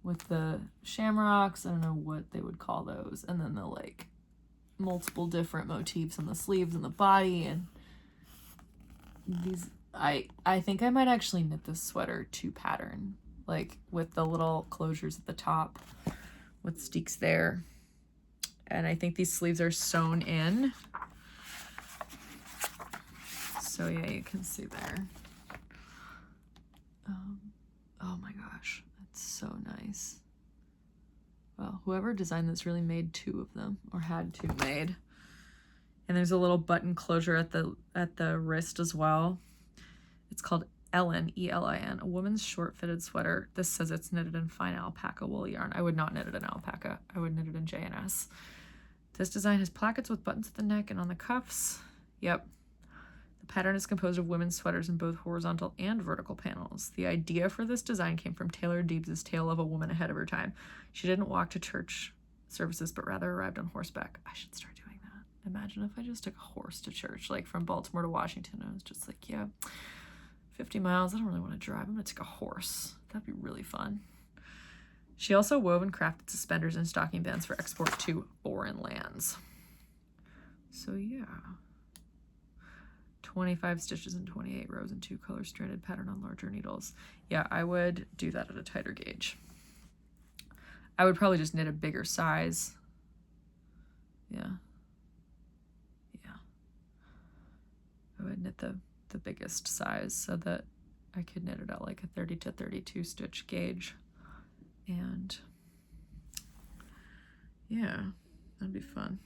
with the shamrocks, I don't know what they would call those, and then the like multiple different motifs on the sleeves and the body. And these, I think I might actually knit this sweater to pattern, like with the little closures at the top with steeks there. And I think these sleeves are sewn in. So yeah, you can see there. Oh my gosh, that's so nice. Well, whoever designed this really made two of them, or had two made. And there's a little button closure at the wrist as well. It's called Ellen, E-L-I-N, a woman's short-fitted sweater. This says it's knitted in fine alpaca wool yarn. I would not knit it in alpaca. I would knit it in J&S. This design has plackets with buttons at the neck and on the cuffs. Yep. The pattern is composed of women's sweaters in both horizontal and vertical panels. The idea for this design came from Taylor Deeb's Tale of a Woman Ahead of Her Time. She didn't walk to church services, but rather arrived on horseback. I should start doing that. Imagine if I just took a horse to church, like from Baltimore to Washington. I was just like, yeah, 50 miles. I don't really want to drive. I'm going to take a horse. That'd be really fun. She also wove and crafted suspenders and stocking bands for export to foreign lands. So yeah. 25 stitches and 28 rows and 2 color stranded pattern on larger needles. Yeah, I would do that at a tighter gauge. I would probably just knit a bigger size. Yeah. I would knit the biggest size so that I could knit it at like a 30 to 32 stitch gauge. And yeah, that'd be fun.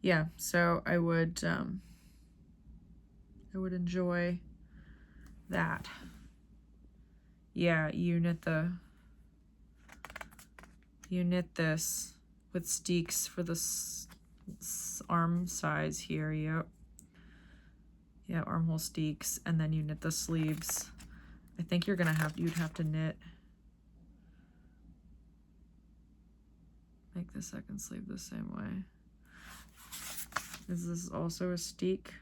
Yeah, so I would enjoy that. Yeah, you knit this with steeks for the arm size here. Yep. Yeah, armhole steeks, and then you knit the sleeves. I think you'd have to knit, make the second sleeve the same way. Is this also a steek?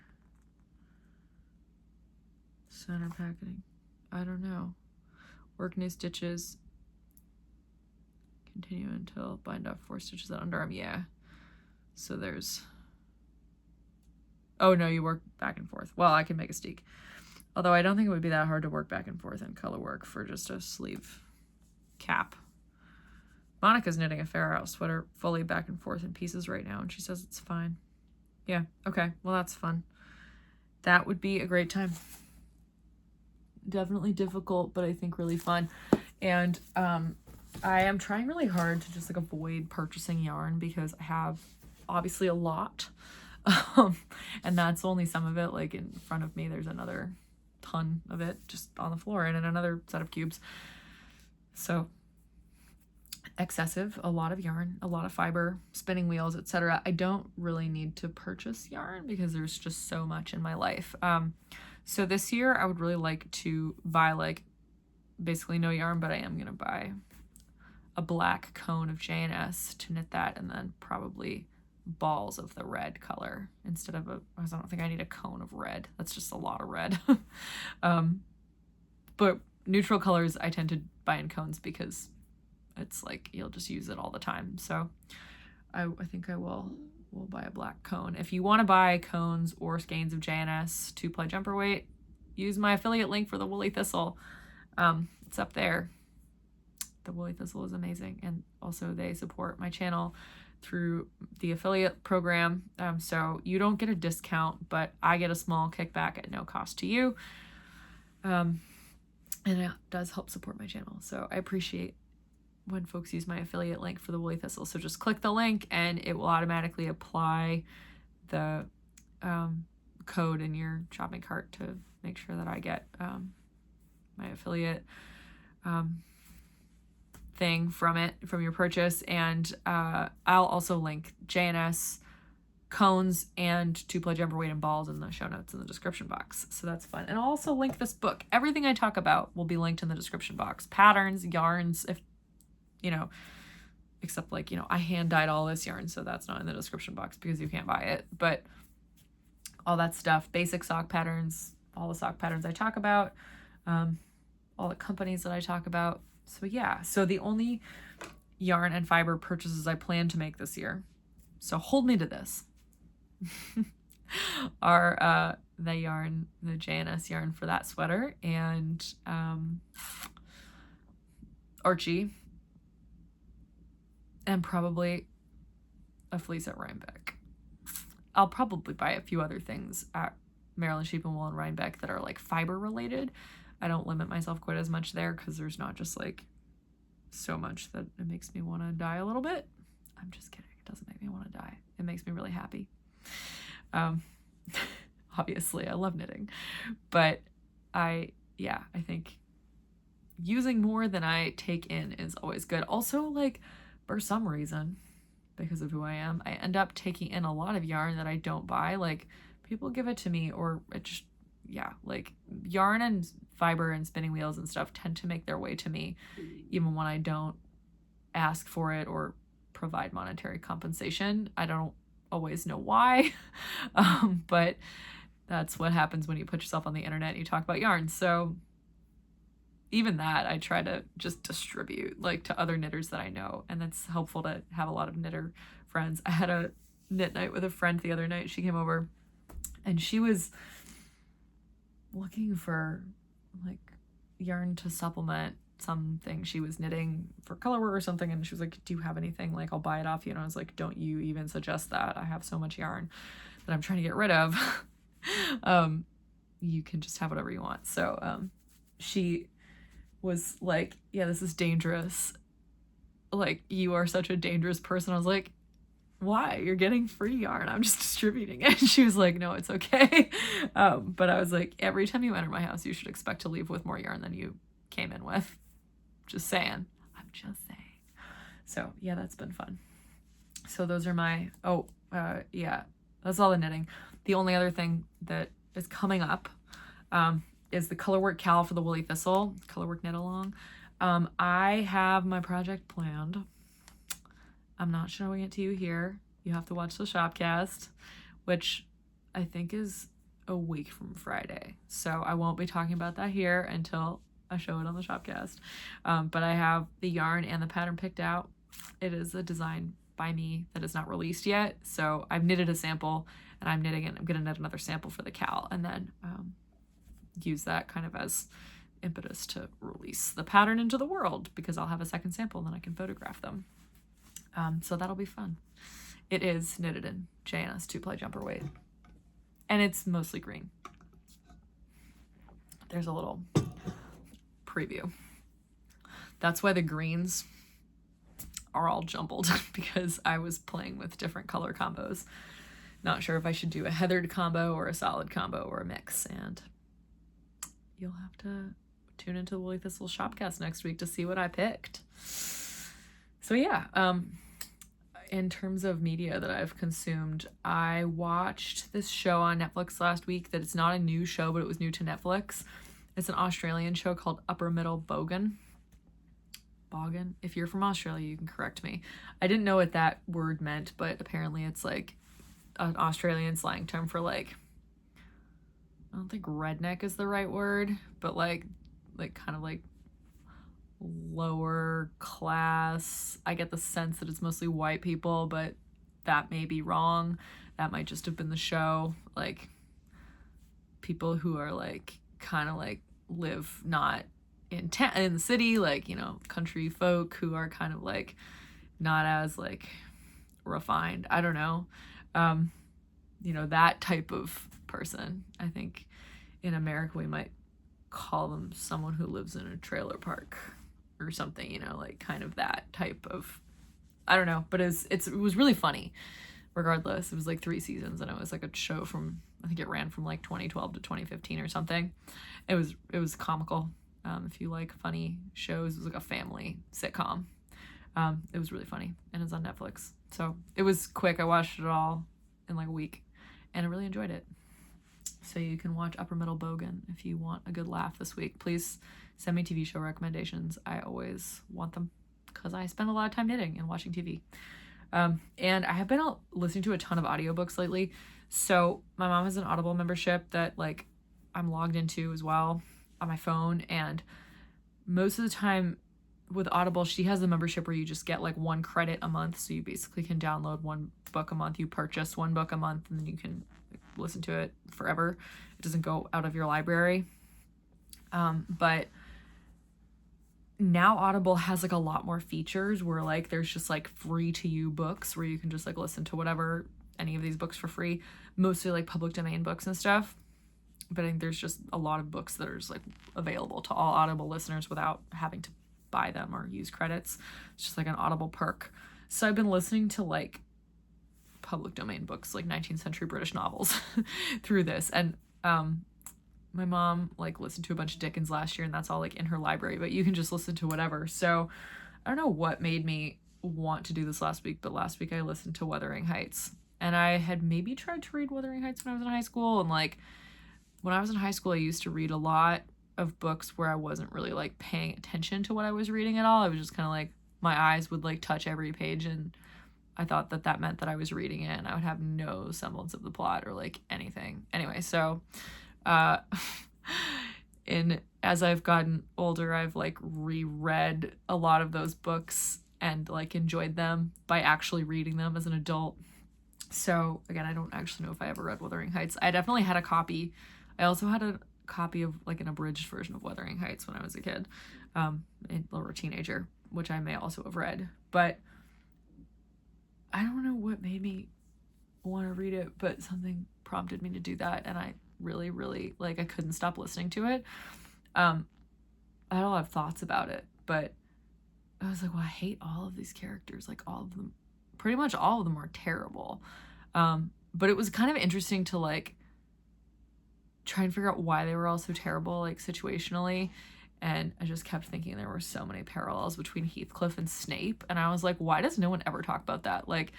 Center packing. I don't know. Work new stitches. Continue until bind off 4 stitches at underarm. Yeah. So there's, oh no, you work back and forth. Well, I can make a steek. Although I don't think it would be that hard to work back and forth in color work for just a sleeve cap. Monica's knitting a Fair Isle sweater fully back and forth in pieces right now, and she says it's fine. Yeah, okay, well that's fun. That would be a great time. Definitely difficult, but I think really fun. And I am trying really hard to just like avoid purchasing yarn because I have obviously a lot. And that's only some of it. Like in front of me, there's another ton of it just on the floor and in another set of cubes. So excessive, a lot of yarn, a lot of fiber, spinning wheels, etc. I don't really need to purchase yarn because there's just so much in my life. So this year I would really like to buy like basically no yarn, but I am gonna buy a black cone of J&S to knit that, and then probably balls of the red color instead of I don't think I need a cone of red. That's just a lot of red. But neutral colors I tend to buy in cones because it's like you'll just use it all the time. So I think I will buy a black cone. If you want to buy cones or skeins of J&S 2-ply jumper weight, use my affiliate link for the woolly thistle. It's up there. the Woolly Thistle is amazing. And also they support my channel through the affiliate program. So you don't get a discount, but I get a small kickback at no cost to you. And it does help support my channel. So I appreciate when folks use my affiliate link for the Woolly Thistle. So just click the link and it will automatically apply the code in your shopping cart to make sure that I get my affiliate thing from your purchase. And I'll also link JNS cones and 2-ply jumper weight and balls in the show notes in the description box. So that's fun. And I'll also link this book. Everything I talk about will be linked in the description box. Patterns, yarns, if you know, except like, you know, I hand dyed all this yarn, so that's not in the description box because you can't buy it. But all that stuff, basic sock patterns, all the sock patterns I talk about, all the companies that I talk about. So yeah, so the only yarn and fiber purchases I plan to make this year, so hold me to this, are the JNS yarn for that sweater, and Archie, and probably a fleece at Rhinebeck. I'll probably buy a few other things at Maryland Sheep and Wool and Rhinebeck that are like fiber related. I don't limit myself quite as much there because there's not just like so much that it makes me want to die a little bit. I'm just kidding. It doesn't make me want to die. It makes me really happy. Obviously I love knitting, but I think using more than I take in is always good. Also, like, for some reason, because of who I am, I end up taking in a lot of yarn that I don't buy. Like, people give it to me, or it just, like, yarn and fiber and spinning wheels and stuff tend to make their way to me even when I don't ask for it or provide monetary compensation. I don't always know why, but that's what happens when you put yourself on the internet and you talk about yarn. So even that I try to just distribute, like, to other knitters that I know, and that's helpful to have a lot of knitter friends. I had a knit night with a friend the other night. She came over and she was looking for like yarn to supplement something she was knitting for color work or something, and she was like, do you have anything, like, I'll buy it off you. And I was like, don't you even suggest that. I have so much yarn that I'm trying to get rid of. You can just have whatever you want. So she was like, yeah, this is dangerous, like, you are such a dangerous person. I was like, why? You're getting free yarn, I'm just distributing it. And she was like, no, it's okay. But I was like, every time you enter my house you should expect to leave with more yarn than you came in with. Just saying. I'm just saying. So yeah, that's been fun. So those are my that's all the knitting. The only other thing that is coming up is the colorwork cal for the Woolly Thistle, colorwork knit along. I have my project planned. I'm not showing it to you here. You have to watch the Shopcast, which I think is a week from Friday. So I won't be talking about that here until I show it on the Shopcast. But I have the yarn and the pattern picked out. It is a design by me that is not released yet. So I've knitted a sample and I'm knitting it. I'm going to knit another sample for the cal and then use that kind of as impetus to release the pattern into the world, because I'll have a second sample and then I can photograph them. So that'll be fun. It is knitted in JNS 2-ply jumper weight, and it's mostly green. There's a little preview. That's why the greens are all jumbled, because I was playing with different color combos. Not sure if I should do a heathered combo or a solid combo or a mix, and you'll have to tune into the Woolly Thistle Shopcast next week to see what I picked. So yeah, in terms of media that I've consumed, I watched this show on Netflix last week that it's not a new show, but it was new to Netflix. It's an Australian show called Upper Middle Bogan. Bogan? If you're from Australia, you can correct me. I didn't know what that word meant, but apparently it's like an Australian slang term for, like, I don't think redneck is the right word, but like kind of like lower class. I get the sense that it's mostly white people, but that may be wrong. That might just have been the show. Like, people who are like kind of like live not in the city, like, you know, country folk who are kind of like not as like refined. I don't know. You know, that type of person. I think in America we might call them someone who lives in a trailer park or something, you know, like kind of that type of, I don't know, but it was really funny. Regardless, it was like 3 seasons, and it was like a show from, I think it ran from like 2012 to 2015 or something. It was comical. If you like funny shows, it was like a family sitcom. It was really funny, and it's on Netflix. So it was quick. I watched it all in like a week, and I really enjoyed it. So you can watch Upper Middle Bogan if you want a good laugh this week. Please send me TV show recommendations. I always want them because I spend a lot of time knitting and watching TV. And I have been listening to a ton of audiobooks lately. So my mom has an Audible membership that like I'm logged into as well on my phone. And most of the time with Audible, she has a membership where you just get like 1 credit a month. So you basically can download 1 book a month. You purchase 1 book a month, and then you can listen to it forever. It doesn't go out of your library. But now Audible has like a lot more features where like there's just like free to you books where you can just like listen to whatever, any of these books for free, mostly like public domain books and stuff. But I think there's just a lot of books that are just like available to all Audible listeners without having to buy them or use credits. It's just like an Audible perk. So I've been listening to like public domain books, like 19th century British novels through this. And my mom like listened to a bunch of Dickens last year, and that's all like in her library, but you can just listen to whatever. So I don't know what made me want to do this last week, but last week I listened to Wuthering Heights, and I had maybe tried to read Wuthering Heights when I was in high school. And like when I was in high school, I used to read a lot of books where I wasn't really like paying attention to what I was reading at all. I was just kind of like, my eyes would like touch every page, and I thought that meant that I was reading it, and I would have no semblance of the plot or like anything. Anyway, so as I've gotten older, I've like reread a lot of those books and like enjoyed them by actually reading them as an adult. So again, I don't actually know if I ever read Wuthering Heights. I definitely had a copy. I also had a copy of like an abridged version of Wuthering Heights when I was a kid, or a teenager, which I may also have read. But I don't know what made me want to read it, but something prompted me to do that, and I really, really, like, I couldn't stop listening to it. I had a lot of thoughts about it, but I was like, well, I hate all of these characters. Like, all of them, pretty much all of them are terrible. But it was kind of interesting to, like, try and figure out why they were all so terrible, like, situationally. And I just kept thinking there were so many parallels between Heathcliff and Snape. And I was like, why does no one ever talk about that? Like,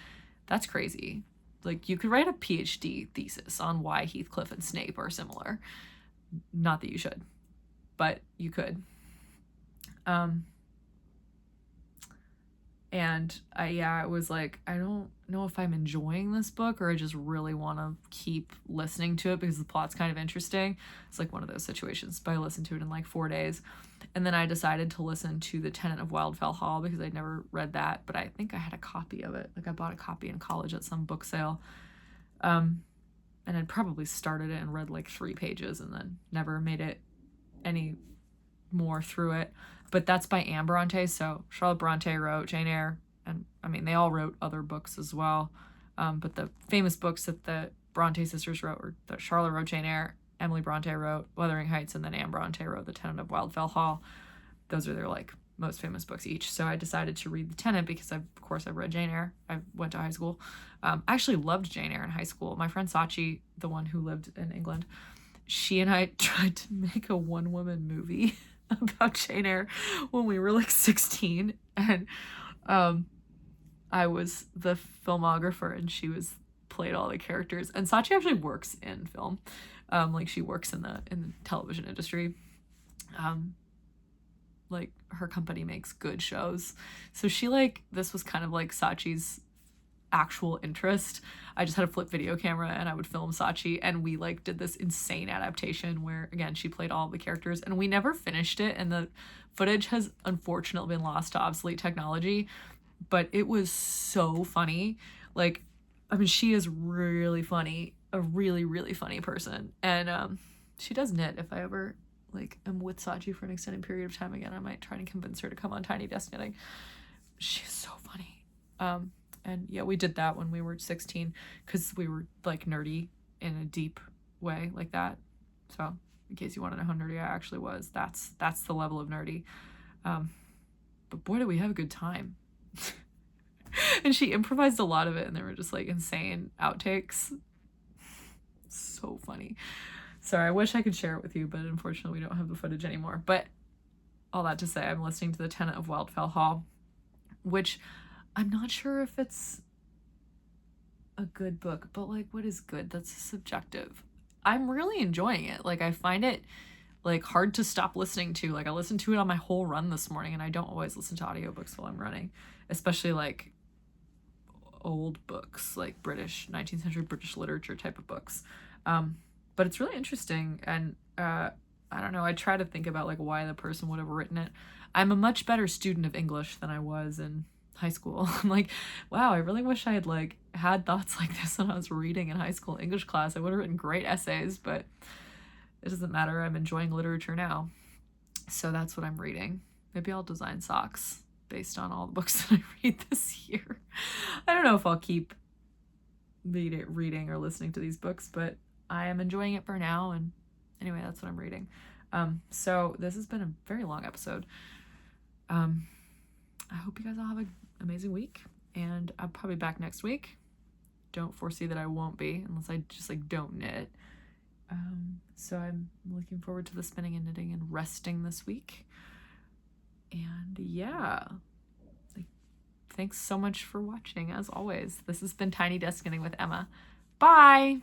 that's crazy. Like, you could write a PhD thesis on why Heathcliff and Snape are similar. Not that you should, but you could. And I was like, I don't know if I'm enjoying this book or I just really want to keep listening to it because the plot's kind of interesting. It's like one of those situations, but I listened to it in like 4 days. And then I decided to listen to The Tenant of Wildfell Hall because I'd never read that, but I think I had a copy of it. Like, I bought a copy in college at some book sale. And I'd probably started it and read like 3 pages and then never made it any more through it. But that's by Anne Bronte. So Charlotte Bronte wrote Jane Eyre, and I mean, they all wrote other books as well. But the famous books that the Bronte sisters wrote were that Charlotte wrote Jane Eyre, Emily Bronte wrote Wuthering Heights, and then Anne Bronte wrote The Tenant of Wildfell Hall. Those are their like most famous books each. So I decided to read The Tenant because of course I've read Jane Eyre. I went to high school. I actually loved Jane Eyre in high school. My friend Sachi, the one who lived in England, she and I tried to make a one-woman movie about Jane Eyre when we were like 16, and I was the filmographer and she played all the characters. And Sachi actually works in film, like she works in the television industry. Like her company makes good shows, so she like, this was kind of like Sachi's actual interest. I just had a flip video camera and I would film Sachi, and we like did this insane adaptation where again she played all the characters, and we never finished it, and the footage has unfortunately been lost to obsolete technology, but it was so funny. Like, I mean, she is really funny, a really, really funny person, and she does knit if I ever like am with Sachi for an extended period of time again, I might try and convince her to come on Tiny Desk Knitting. She's so funny. And yeah, we did that when we were 16 because we were like nerdy in a deep way like that. So in case you want to know how nerdy I actually was, that's the level of nerdy. But boy, did we have a good time. And she improvised a lot of it, and they were just like insane outtakes. So funny. Sorry, I wish I could share it with you, but unfortunately we don't have the footage anymore. But all that to say, I'm listening to The Tenet of Wildfell Hall, which I'm not sure if it's a good book, but like, what is good? That's subjective. I'm really enjoying it. Like, I find it like hard to stop listening to. Like, I listened to it on my whole run this morning, and I don't always listen to audiobooks while I'm running, especially like old books, like 19th century British literature type of books. But it's really interesting, and I don't know, I try to think about like why the person would have written it. I'm a much better student of English than I was in high school. I'm like, wow, I really wish I had like had thoughts like this when I was reading in high school English class. I would have written great essays, but it doesn't matter. I'm enjoying literature now. So that's what I'm reading. Maybe I'll design socks based on all the books that I read this year. I don't know if I'll keep reading or listening to these books, but I am enjoying it for now. And anyway, that's what I'm reading. So this has been a very long episode. I hope you guys all have an amazing week, and I'm probably back next week. Don't foresee that I won't be, unless I just like don't knit. So I'm looking forward to the spinning and knitting and resting this week. And yeah, thanks so much for watching. As always, this has been Tiny Desk Knitting with Emma. Bye!